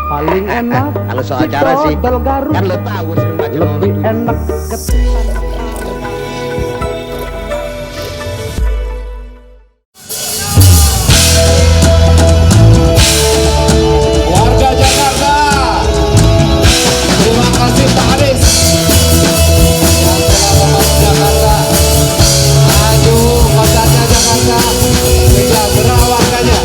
paling enak. Kalau soal cara sih kan lo tahu sering baca lebih enak ketimbang. Warga Jakarta, terima kasih Pak Aris yang telah membantu Jakarta maju, kotanya Jakarta sejahtera warganya.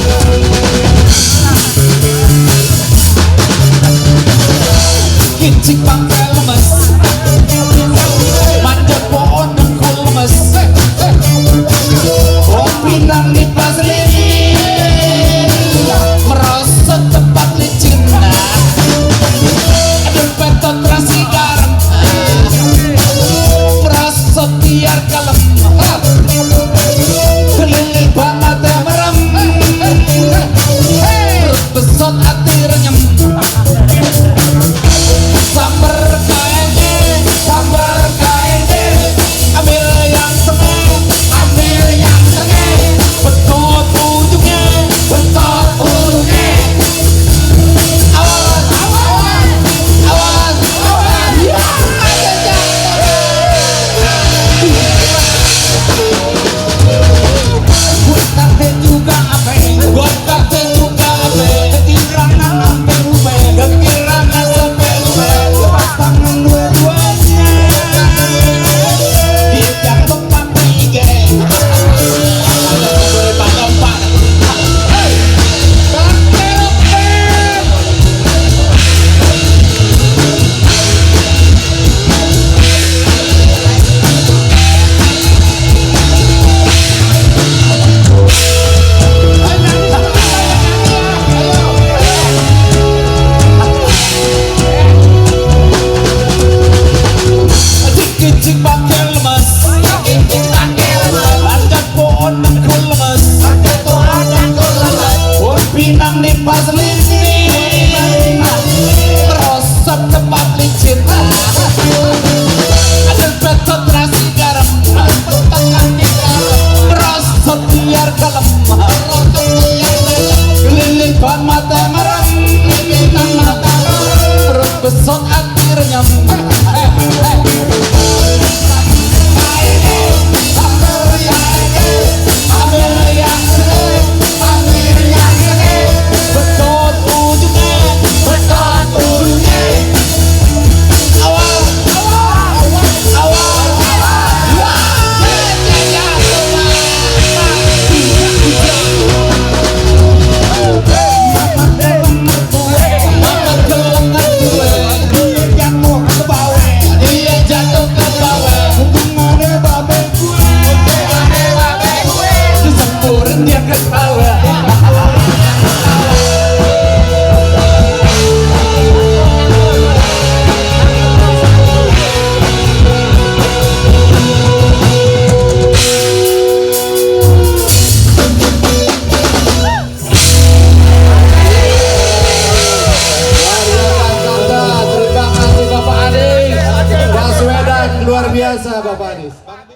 Kicik pangkel lemes, manjat pohon dengkul lemes, pinang di paselin, merosot tempat licin, adun petot rasi garam, merosot biar kalem, keliling banget ya merem, perut besot hati renyem, sambar KND, ambil yang tengah, betot ujungnya, awas, ya, buat kakek juga apa, ketirangan sampai rume, lepas tangan dua-duanya, dia jatuh pakai ige, lompat-lompat, kicik pakai lemes, lanjut pohon dengkul lemes, pinang di paselin, merosot tempat licin, ada petot rasi garam, merosot biar kalem, keliling ban mata merem, perut besot hati renyem. Dia ketawa. Terima kasih Bapak Anies Baswedan, luar biasa Bapak Anies.